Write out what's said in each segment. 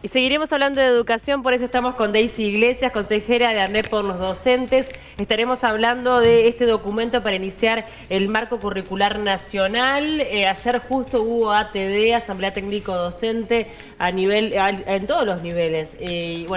Y seguiremos hablando de educación, por eso estamos con Daisy Iglesias, consejera de ANEP por los docentes. Estaremos hablando de este documento para iniciar el marco curricular nacional. Ayer justo hubo ATD, Asamblea Técnico Docente, en todos los niveles. Y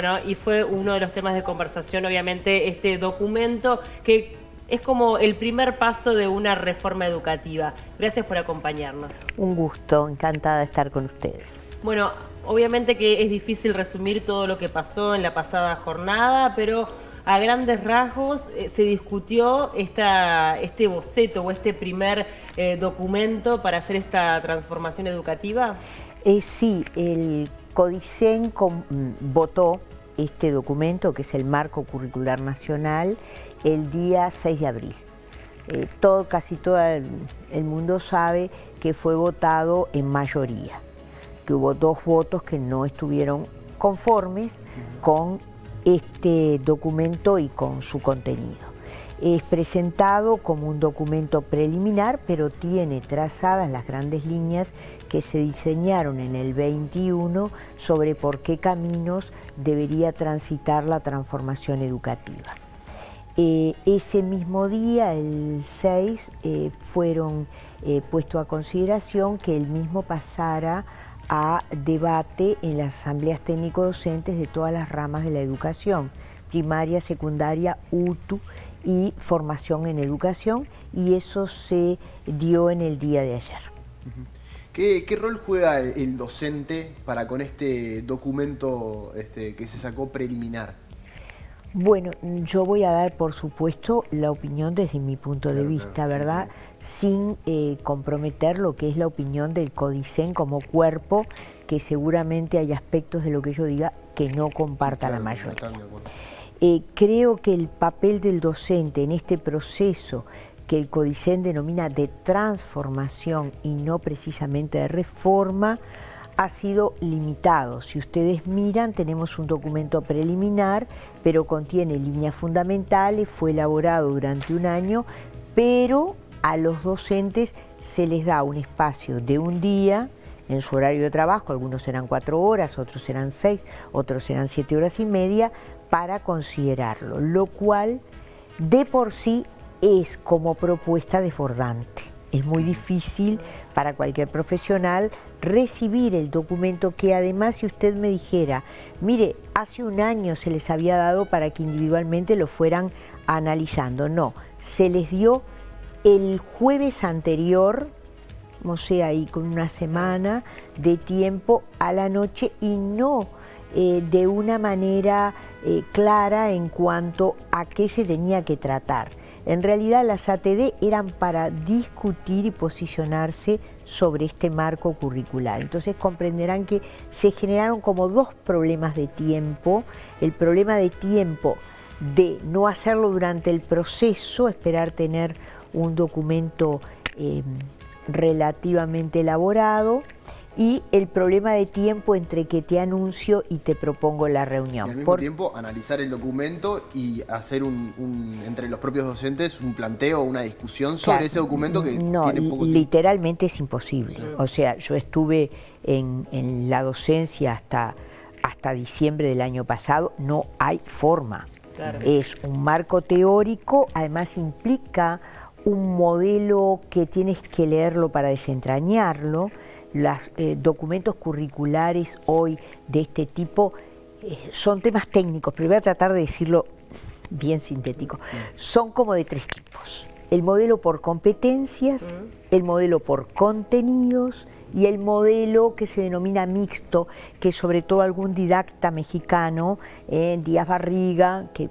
fue uno de los temas de conversación, obviamente, este documento que es como el primer paso de una reforma educativa. Gracias por acompañarnos. Un gusto, encantada de estar con ustedes. Bueno, obviamente que es difícil resumir todo lo que pasó en la pasada jornada, pero a grandes rasgos se discutió este boceto o este primer documento para hacer esta transformación educativa. Sí, el CODICEN votó este documento, que es el Marco Curricular Nacional, el día 6 de abril. Casi todo el mundo sabe que fue votado en mayoría, que hubo 2 votos que no estuvieron conformes con este documento y con su contenido. Es presentado como un documento preliminar, pero tiene trazadas las grandes líneas que se diseñaron en el 21 sobre por qué caminos debería transitar la transformación educativa. Ese mismo día, el 6, fueron puesto a consideración que el mismo pasara a debate en las asambleas técnico-docentes de todas las ramas de la educación, primaria, secundaria, UTU y formación en educación, y eso se dio en el día de ayer. ¿Qué rol juega el docente con este documento que se sacó preliminar? Bueno, yo voy a dar, por supuesto, la opinión desde mi punto de vista, ¿verdad? Sin comprometer lo que es la opinión del CODICEN como cuerpo, que seguramente hay aspectos de lo que yo diga que no comparta la mayoría. Creo que el papel del docente en este proceso que el CODICEN denomina de transformación y no precisamente de reforma, ha sido limitado. Si ustedes miran, tenemos un documento preliminar, pero contiene líneas fundamentales, fue elaborado durante un año, pero a los docentes se les da un espacio de un día en su horario de trabajo, algunos serán 4 horas, otros serán 6, otros serán 7 horas y media, para considerarlo, lo cual de por sí es como propuesta desbordante. Es muy difícil para cualquier profesional recibir el documento que además, si usted me dijera, mire, hace un año se les había dado para que individualmente lo fueran analizando. No, se les dio el jueves anterior, o sea, ahí con una semana de tiempo a la noche, y no de una manera clara en cuanto a qué se tenía que tratar. En realidad las ATD eran para discutir y posicionarse sobre este marco curricular. Entonces comprenderán que se generaron como 2 problemas de tiempo. El problema de tiempo de no hacerlo durante el proceso, esperar tener un documento relativamente elaborado, y el problema de tiempo entre que te anuncio y te propongo la reunión. Y al mismo tiempo analizar el documento y hacer entre los propios docentes un planteo, una discusión sobre ese documento que no, tiene poco tiempo. Literalmente es imposible. Sí. O sea, yo estuve en la docencia hasta diciembre del año pasado, no hay forma. Claro. Es un marco teórico, además implica un modelo que tienes que leerlo para desentrañarlo. Los documentos curriculares hoy de este tipo son temas técnicos, pero voy a tratar de decirlo bien sintético. Son como de 3 tipos. El modelo por competencias, el modelo por contenidos y el modelo que se denomina mixto, que sobre todo algún didacta mexicano, Díaz Barriga, que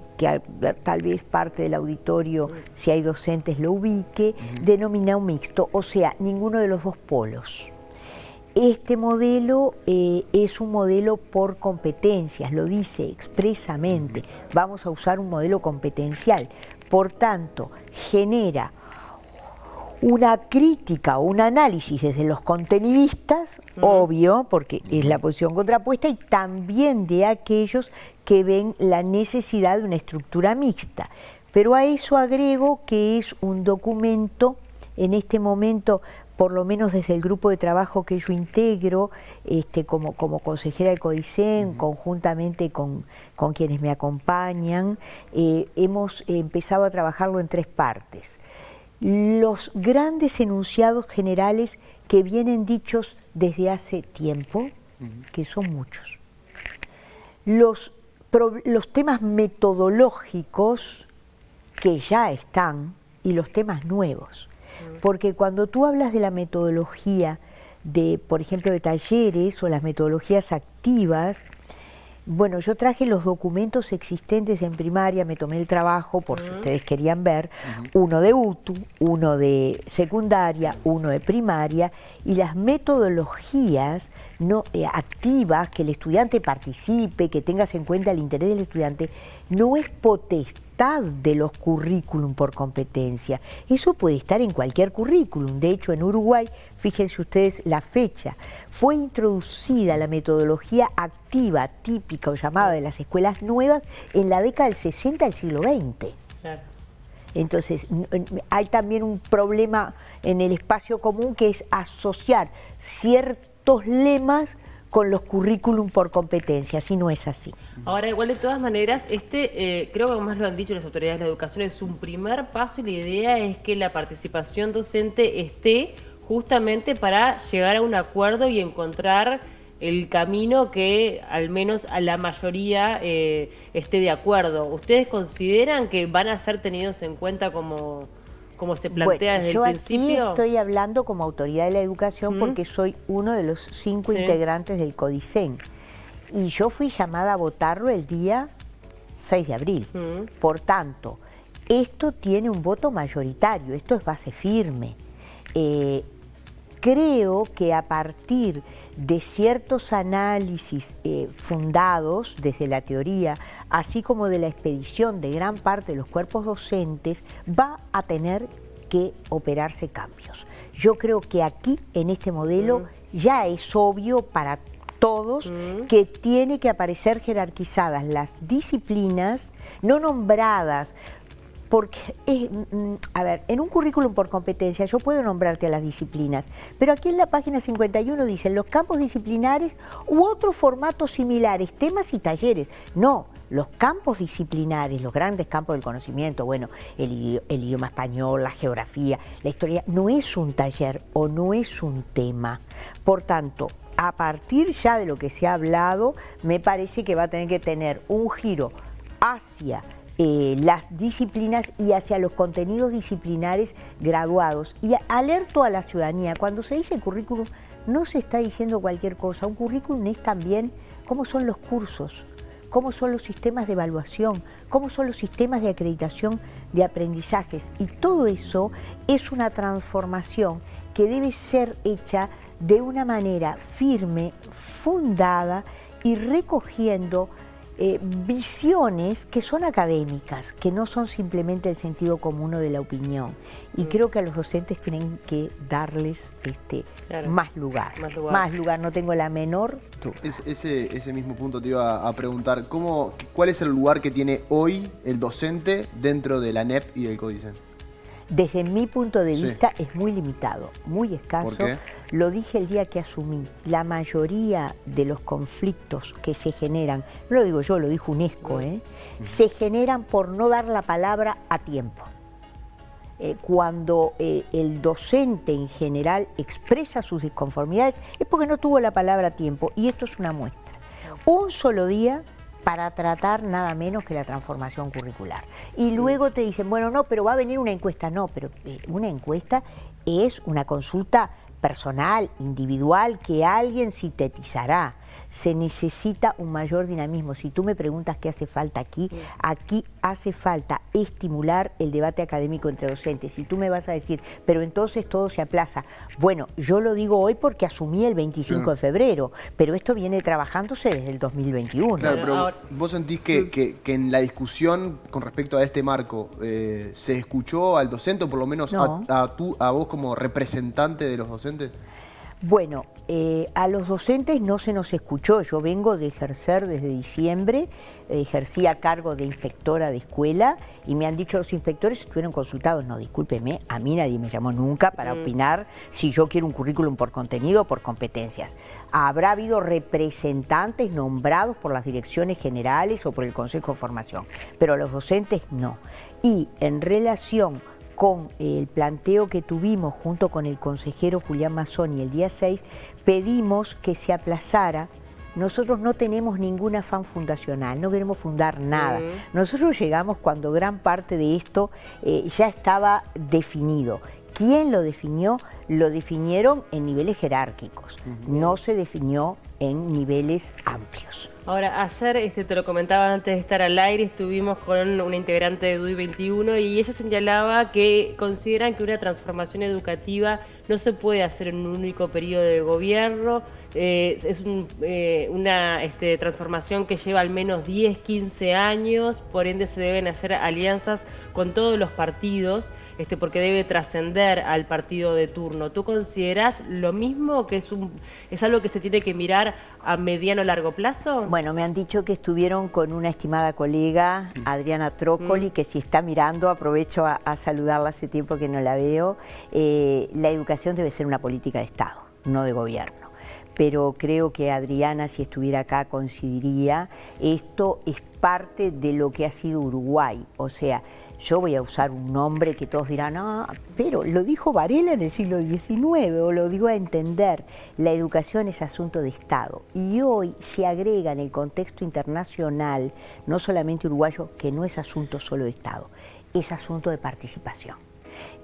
tal vez parte del auditorio, si hay docentes, lo ubique, denomina un mixto, o sea, ninguno de los 2 polos. Este modelo es un modelo por competencias, lo dice expresamente, vamos a usar un modelo competencial, por tanto, genera una crítica o un análisis desde los contenidistas, obvio, porque es la posición contrapuesta, y también de aquellos que ven la necesidad de una estructura mixta. Pero a eso agrego que es un documento en este momento por lo menos desde el grupo de trabajo que yo integro, como consejera del CODICEN, conjuntamente con quienes me acompañan, hemos empezado a trabajarlo en 3 partes. Los grandes enunciados generales que vienen dichos desde hace tiempo, que son muchos. Los temas metodológicos que ya están y los temas nuevos. Porque cuando tú hablas de la metodología de, por ejemplo, de talleres o las metodologías activas, bueno, yo traje los documentos existentes en primaria, me tomé el trabajo, por si ustedes querían ver, uno de UTU, uno de secundaria, uno de primaria, y las metodologías activas, que el estudiante participe, que tengas en cuenta el interés del estudiante, no es potestad de los currículum por competencia. Eso puede estar en cualquier currículum. De hecho, en Uruguay, fíjense ustedes la fecha, fue introducida la metodología activa, típica o llamada de las escuelas nuevas en la década del 60 del siglo XX. Claro. Entonces, hay también un problema en el espacio común que es asociar ciertos lemas con los currículum por competencia, si no es así. Ahora, igual de todas maneras, creo que más lo han dicho las autoridades de la educación, es un primer paso y la idea es que la participación docente esté justamente para llegar a un acuerdo y encontrar el camino que al menos a la mayoría esté de acuerdo. ¿Ustedes consideran que van a ser tenidos en cuenta como se plantea desde el principio? Yo aquí estoy hablando como autoridad de la educación porque soy uno de los 5 integrantes del CODICEN. Y yo fui llamada a votarlo el día 6 de abril. Por tanto, esto tiene un voto mayoritario, esto es base firme. Creo que a partir de ciertos análisis fundados desde la teoría, así como de la expedición de gran parte de los cuerpos docentes, va a tener que operarse cambios. Yo creo que aquí, en este modelo, ya es obvio para todos que tiene que aparecer jerarquizadas las disciplinas, no nombradas. Porque, a ver, en un currículum por competencia yo puedo nombrarte a las disciplinas, pero aquí en la página 51 dicen los campos disciplinares u otros formatos similares, temas y talleres. No, los campos disciplinares, los grandes campos del conocimiento, bueno, el idioma español, la geografía, la historia, no es un taller o no es un tema. Por tanto, a partir ya de lo que se ha hablado, me parece que va a tener que tener un giro hacia las disciplinas y hacia los contenidos disciplinares graduados. Y alerto a la ciudadanía, cuando se dice currículum, no se está diciendo cualquier cosa. Un currículum es también cómo son los cursos, cómo son los sistemas de evaluación, cómo son los sistemas de acreditación de aprendizajes. Y todo eso es una transformación que debe ser hecha de una manera firme, fundada y recogiendo visiones que son académicas, que no son simplemente el sentido común de la opinión. Y creo que a los docentes tienen que darles más lugar. Más lugar, no tengo la menor duda. Ese mismo punto te iba a preguntar, ¿cuál es el lugar que tiene hoy el docente dentro de la ANEP y del CODICEN? Desde mi punto de vista es muy limitado, muy escaso. ¿Por qué? Lo dije el día que asumí. La mayoría de los conflictos que se generan, no lo digo yo, lo dijo UNESCO, se generan por no dar la palabra a tiempo. Cuando el docente en general expresa sus disconformidades es porque no tuvo la palabra a tiempo, y esto es una muestra. Un solo día para tratar nada menos que la transformación curricular. Y luego te dicen, bueno, no, pero va a venir una encuesta. No, pero una encuesta es una consulta personal, individual, que alguien sintetizará. Se necesita un mayor dinamismo. Si tú me preguntas qué hace falta aquí, aquí hace falta estimular el debate académico entre docentes. Si tú me vas a decir, pero entonces todo se aplaza. Bueno, yo lo digo hoy porque asumí el 25 de febrero, pero esto viene trabajándose desde el 2021. Claro, pero ¿vos sentís que en la discusión con respecto a este marco se escuchó al docente, o por lo menos no. a vos como representante de los docentes? Bueno, a los docentes no se nos escuchó. Yo vengo de ejercer desde diciembre, ejercí a cargo de inspectora de escuela y me han dicho los inspectores, estuvieron consultados. No, discúlpeme, a mí nadie me llamó nunca para opinar si yo quiero un currículum por contenido o por competencias. Habrá habido representantes nombrados por las direcciones generales o por el Consejo de Formación, pero a los docentes no. Y en relación con el planteo que tuvimos junto con el consejero Julián Mazzoni el día 6, pedimos que se aplazara. Nosotros no tenemos ningún afán fundacional, no queremos fundar nada. Nosotros llegamos cuando gran parte de esto ya estaba definido. ¿Quién lo definió? Lo definieron en niveles jerárquicos, no se definió en niveles amplios. Ahora, ayer te lo comentaba antes de estar al aire, estuvimos con una integrante de DUI 21 y ella señalaba que consideran que una transformación educativa no se puede hacer en un único periodo de gobierno. Es una transformación que lleva al menos 10, 15 años, por ende se deben hacer alianzas con todos los partidos, porque debe trascender al partido de turno. ¿Tú considerás lo mismo, que es algo que se tiene que mirar a mediano o largo plazo? Bueno, me han dicho que estuvieron con una estimada colega, Adriana Trócoli, que si está mirando, aprovecho a saludarla, hace tiempo que no la veo. La educación debe ser una política de Estado, no de gobierno. Pero creo que Adriana, si estuviera acá, coincidiría. Esto es parte de lo que ha sido Uruguay. O sea, yo voy a usar un nombre que todos dirán, ah, pero lo dijo Varela en el siglo XIX, o lo digo a entender. La educación es asunto de Estado. Y hoy se agrega en el contexto internacional, no solamente uruguayo, que no es asunto solo de Estado, es asunto de participación.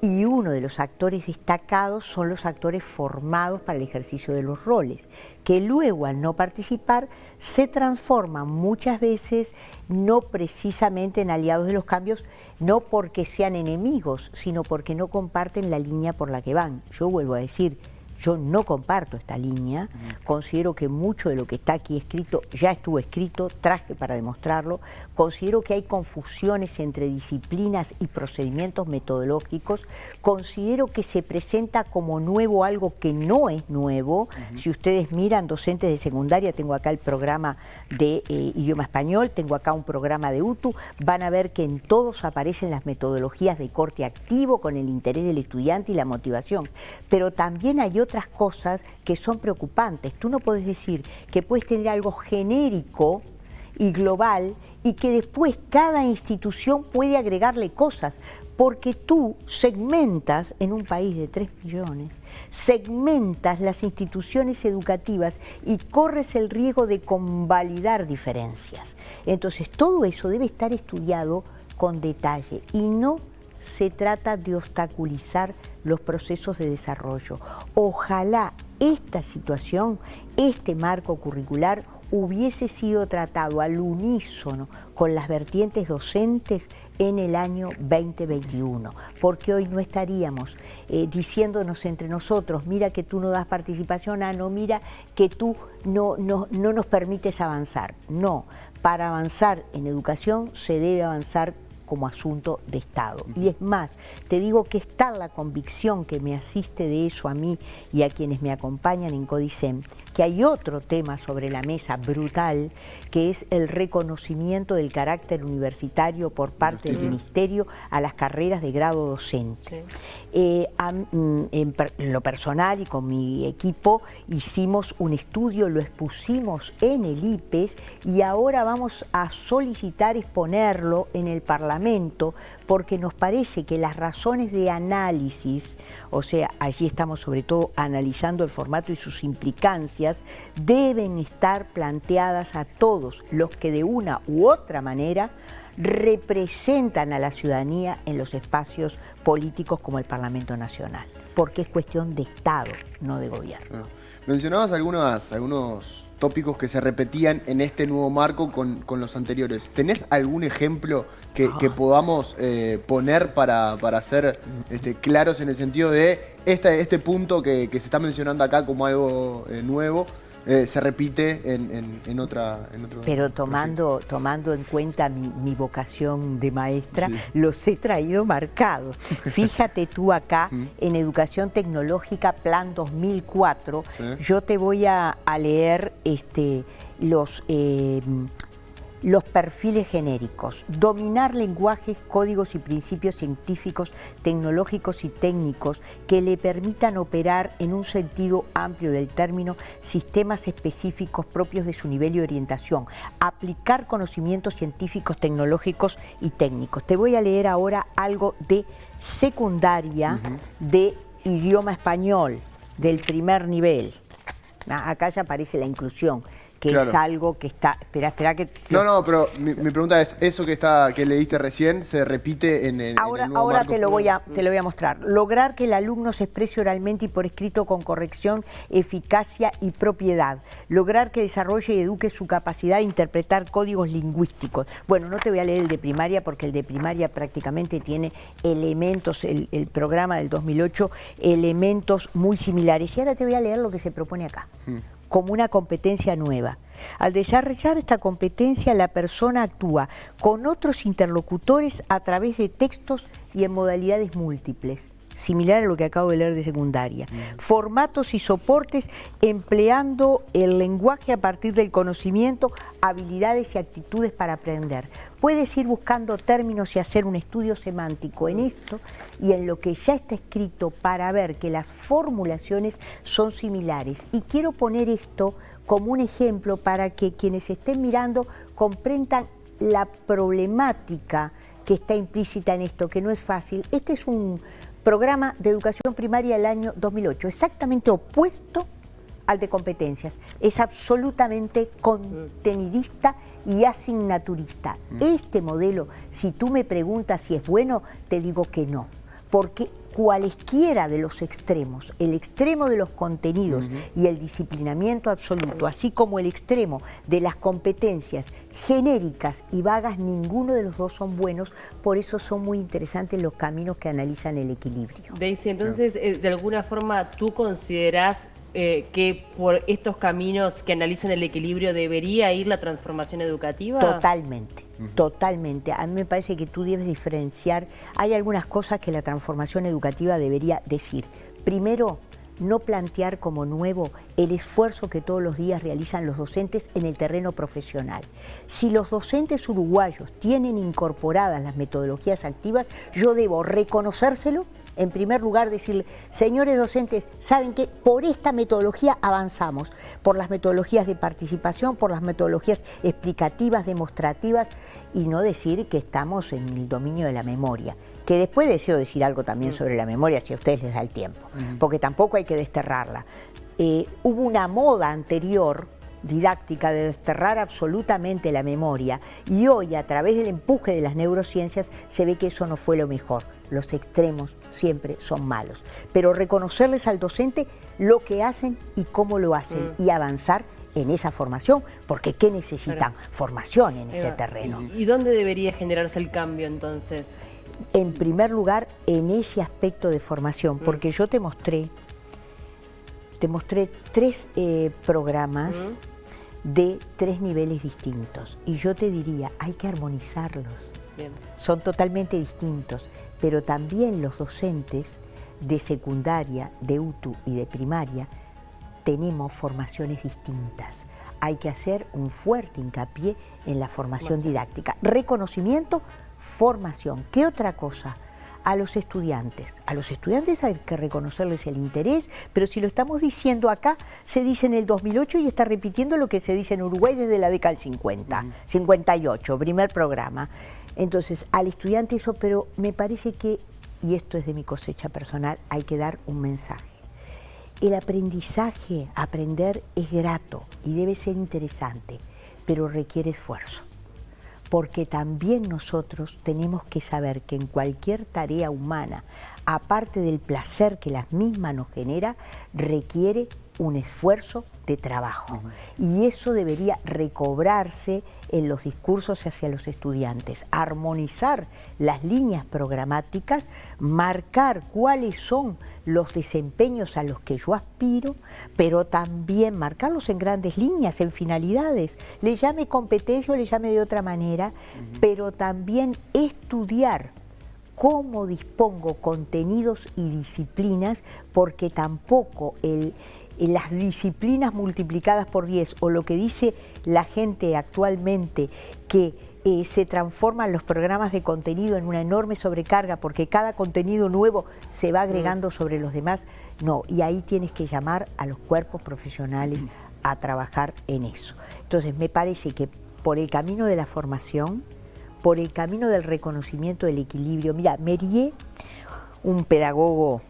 Y uno de los actores destacados son los actores formados para el ejercicio de los roles, que luego al no participar se transforman muchas veces no precisamente en aliados de los cambios, no porque sean enemigos, sino porque no comparten la línea por la que van. Yo vuelvo a decir, yo no comparto esta línea, considero que mucho de lo que está aquí escrito ya estuvo escrito, traje para demostrarlo, considero que hay confusiones entre disciplinas y procedimientos metodológicos, considero que se presenta como nuevo algo que no es nuevo. Si ustedes miran docentes de secundaria, tengo acá el programa de idioma español, tengo acá un programa de UTU, van a ver que en todos aparecen las metodologías de corte activo con el interés del estudiante y la motivación, pero también hay otras cosas que son preocupantes. Tú no puedes decir que puedes tener algo genérico y global y que después cada institución puede agregarle cosas, porque tú segmentas en un país de 3 millones, segmentas las instituciones educativas y corres el riesgo de convalidar diferencias. Entonces todo eso debe estar estudiado con detalle y no se trata de obstaculizar los procesos de desarrollo. Ojalá esta situación, este marco curricular, hubiese sido tratado al unísono con las vertientes docentes en el año 2021, porque hoy no estaríamos diciéndonos entre nosotros, mira que tú no das participación, no, mira que tú no nos permites avanzar. No, para avanzar en educación se debe avanzar como asunto de Estado. Y es más, te digo que está la convicción que me asiste de eso a mí y a quienes me acompañan en CODICEM, que hay otro tema sobre la mesa brutal, que es el reconocimiento del carácter universitario por parte del Ministerio a las carreras de grado docente. En lo personal y con mi equipo hicimos un estudio, lo expusimos en el IPES y ahora vamos a solicitar exponerlo en el Parlamento, porque nos parece que las razones de análisis, o sea, allí estamos sobre todo analizando el formato y sus implicancias, deben estar planteadas a todos los que de una u otra manera representan a la ciudadanía en los espacios políticos como el Parlamento Nacional, porque es cuestión de Estado, no de gobierno. Bueno, mencionabas algunos tópicos que se repetían en este nuevo marco con los anteriores. ¿Tenés algún ejemplo que podamos poner para ser claros en el sentido de este punto que se está mencionando acá como algo nuevo? se repite en otro... Pero tomando en cuenta mi vocación de maestra, Sí. los he traído marcados. Fíjate tú acá, en Educación Tecnológica, Plan 2004, Sí. yo te voy a leer los perfiles genéricos: dominar lenguajes, códigos y principios científicos, tecnológicos y técnicos que le permitan operar en un sentido amplio del término sistemas específicos propios de su nivel y orientación, aplicar conocimientos científicos, tecnológicos y técnicos. Te voy a leer ahora algo de secundaria de idioma español, del primer nivel. Acá ya aparece la inclusión, que Claro. es algo que está... Espera que... No, pero mi pregunta es, ¿eso que leíste recién se repite en el nuevo Ahora marco? te lo voy a mostrar. Lograr que el alumno se exprese oralmente y por escrito con corrección, eficacia y propiedad. Lograr que desarrolle y eduque su capacidad de interpretar códigos lingüísticos. Bueno, no te voy a leer el de primaria porque el de primaria prácticamente tiene elementos, el programa del 2008, elementos muy similares. Y ahora te voy a leer lo que se propone acá, como una competencia nueva. Al desarrollar esta competencia, la persona actúa con otros interlocutores a través de textos y en modalidades múltiples, similar a lo que acabo de leer de secundaria. Formatos y soportes empleando el lenguaje a partir del conocimiento, habilidades y actitudes para aprender. Puedes ir buscando términos y hacer un estudio semántico en esto y en lo que ya está escrito para ver que las formulaciones son similares. Y quiero poner esto como un ejemplo para que quienes estén mirando comprendan la problemática que está implícita en esto, que no es fácil. Este es un programa de educación primaria del año 2008, exactamente opuesto al de competencias. Es absolutamente contenidista y asignaturista. Este modelo, si tú me preguntas si es bueno, te digo que no, porque cualesquiera de los extremos, el extremo de los contenidos y el disciplinamiento absoluto, así como el extremo de las competencias genéricas y vagas, ninguno de los dos son buenos. Por eso son muy interesantes los caminos que analizan el equilibrio. Daisy, entonces, de alguna forma, ¿tú considerás que por estos caminos que analizan el equilibrio debería ir la transformación educativa? Totalmente, totalmente. A mí me parece que tú debes diferenciar. Hay algunas cosas que la transformación educativa debería decir. Primero, no plantear como nuevo el esfuerzo que todos los días realizan los docentes en el terreno profesional. Si los docentes uruguayos tienen incorporadas las metodologías activas, yo debo reconocérselo. En primer lugar, decirle, señores docentes, ¿saben qué? Por esta metodología avanzamos, por las metodologías de participación, por las metodologías explicativas, demostrativas, y no decir que estamos en el dominio de la memoria. Que después deseo decir algo también sobre la memoria, si a ustedes les da el tiempo, porque tampoco hay que desterrarla. Hubo una moda anterior didáctica de desterrar absolutamente la memoria, y hoy, a través del empuje de las neurociencias, se ve que eso no fue lo mejor. Los extremos siempre son malos, pero reconocerles al docente lo que hacen y cómo lo hacen y avanzar en esa formación, porque ¿qué necesitan? Formación en ese terreno. ¿Y dónde debería generarse el cambio entonces? En primer lugar, en ese aspecto de formación, porque yo te mostré 3 programas de 3 niveles distintos, y yo te diría, hay que armonizarlos. Bien. Son totalmente distintos, pero también los docentes de secundaria, de UTU y de primaria tenemos formaciones distintas. Hay que hacer un fuerte hincapié en la formación didáctica. Reconocimiento, formación. ¿Qué otra cosa? A los estudiantes hay que reconocerles el interés, pero si lo estamos diciendo acá, se dice en el 2008 y está repitiendo lo que se dice en Uruguay desde la década del 50, 58, primer programa. Entonces, al estudiante eso, pero me parece que, y esto es de mi cosecha personal, hay que dar un mensaje. El aprendizaje, aprender es grato y debe ser interesante, pero requiere esfuerzo. Porque también nosotros tenemos que saber que en cualquier tarea humana, aparte del placer que la misma nos genera, requiere un esfuerzo de trabajo. Y eso debería recobrarse en los discursos hacia los estudiantes, armonizar las líneas programáticas, marcar cuáles son los desempeños a los que yo aspiro, pero también marcarlos en grandes líneas, en finalidades. Le llame competencia o le llame de otra manera, pero también estudiar cómo dispongo contenidos y disciplinas, porque tampoco las disciplinas multiplicadas por 10 o lo que dice la gente actualmente que se transforman los programas de contenido en una enorme sobrecarga porque cada contenido nuevo se va agregando sobre los demás, no, y ahí tienes que llamar a los cuerpos profesionales a trabajar en eso. Entonces me parece que por el camino de la formación, por el camino del reconocimiento del equilibrio, mira, Mérier, un pedagogo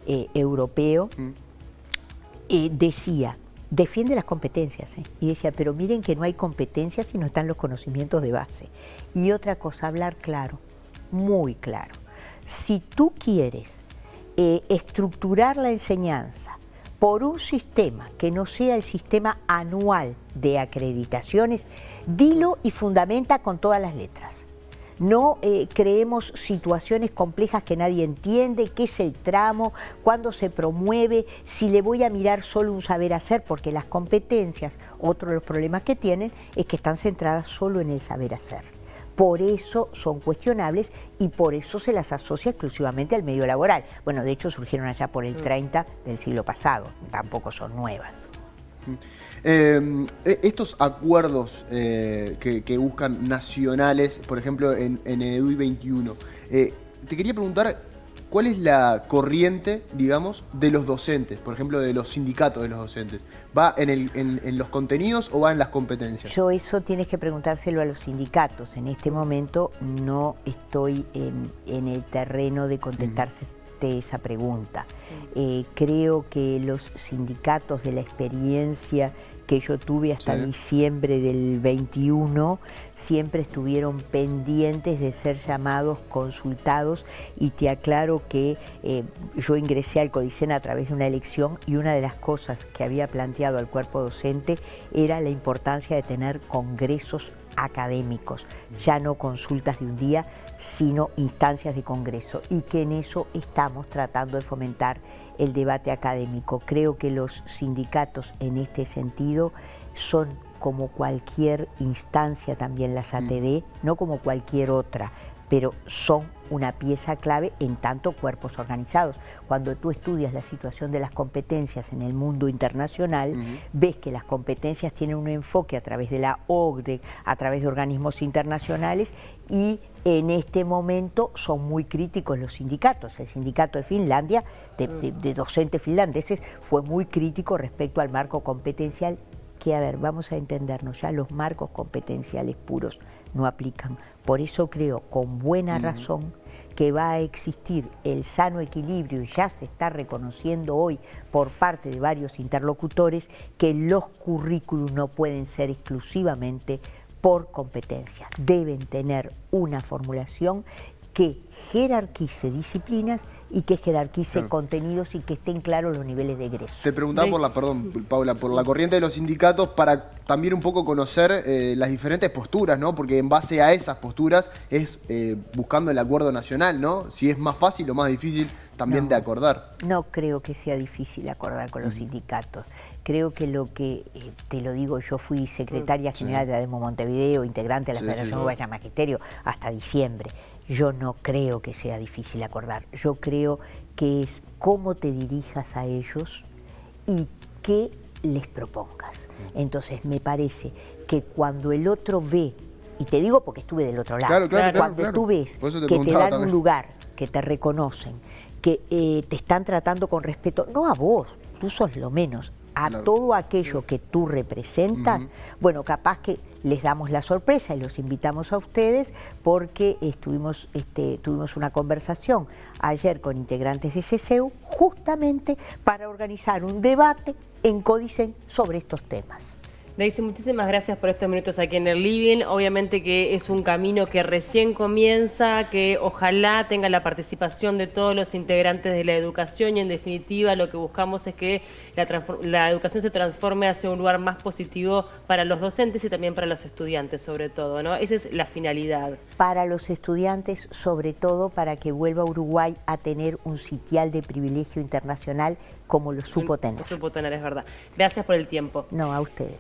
europeo, decía, defiende las competencias, y decía, pero miren que no hay competencias si no están los conocimientos de base. Y otra cosa, hablar claro, muy claro. Si tú quieres estructurar la enseñanza por un sistema que no sea el sistema anual de acreditaciones, dilo y fundamenta con todas las letras. No creemos situaciones complejas que nadie entiende, qué es el tramo, cuándo se promueve, si le voy a mirar solo un saber hacer, porque las competencias, otro de los problemas que tienen, es que están centradas solo en el saber hacer. Por eso son cuestionables y por eso se las asocia exclusivamente al medio laboral. Bueno, de hecho surgieron allá por el 30 del siglo pasado, tampoco son nuevas. Estos acuerdos que buscan nacionales, por ejemplo en EDUI 21, te quería preguntar cuál es la corriente, digamos, de los docentes, por ejemplo de los sindicatos de los docentes. ¿Va en los contenidos o va en las competencias? Yo eso tienes que preguntárselo a los sindicatos. En este momento no estoy en el terreno de contestarse esa pregunta. Creo que los sindicatos, de la experiencia que yo tuve hasta diciembre del 21, siempre estuvieron pendientes de ser llamados, consultados, y te aclaro que yo ingresé al Codicen a través de una elección y una de las cosas que había planteado al cuerpo docente era la importancia de tener congresos académicos, ya no consultas de un día, sino instancias de congreso, y que en eso estamos tratando de fomentar el debate académico. Creo que los sindicatos en este sentido son como cualquier instancia, también las ATD, no como cualquier otra, pero son una pieza clave en tanto cuerpos organizados. Cuando tú estudias la situación de las competencias en el mundo internacional, ves que las competencias tienen un enfoque a través de la OCDE, a través de organismos internacionales, y en este momento son muy críticos los sindicatos. El sindicato de Finlandia, de docentes finlandeses, fue muy crítico respecto al marco competencial, que, a ver, vamos a entendernos, ya los marcos competenciales puros no aplican. Por eso creo, con buena razón, que va a existir el sano equilibrio, y ya se está reconociendo hoy por parte de varios interlocutores, que los currículum no pueden ser exclusivamente por competencias. Deben tener una formulación que jerarquice disciplinas y que jerarquice contenidos y que estén claros los niveles de egreso. Te preguntaba Paula, por la corriente de los sindicatos, para también un poco conocer las diferentes posturas, ¿no? Porque en base a esas posturas es buscando el acuerdo nacional, ¿no? Si es más fácil o más difícil también de acordar. No creo que sea difícil acordar con los sindicatos. Creo que te lo digo, yo fui secretaria general de ADEMO Montevideo, integrante de la Federación Uruguaya de Magisterio hasta diciembre. Yo no creo que sea difícil acordar. Yo creo que es cómo te dirijas a ellos y qué les propongas. Entonces me parece que cuando el otro ve, y te digo porque estuve del otro lado, cuando tú ves que te dan un lugar, que te reconocen, que te están tratando con respeto, no a vos, tú sos lo menos, a todo aquello que tú representas, bueno, capaz que les damos la sorpresa y los invitamos a ustedes, porque tuvimos una conversación ayer con integrantes de CCU justamente para organizar un debate en Codicen sobre estos temas. Daisy, muchísimas gracias por estos minutos aquí en el Living. Obviamente que es un camino que recién comienza, que ojalá tenga la participación de todos los integrantes de la educación y en definitiva lo que buscamos es que la educación se transforme hacia un lugar más positivo para los docentes y también para los estudiantes sobre todo, ¿no? Esa es la finalidad. Para los estudiantes, sobre todo para que vuelva Uruguay a tener un sitial de privilegio internacional como lo supo tener. Lo supo tener, es verdad. Gracias por el tiempo. No, a ustedes.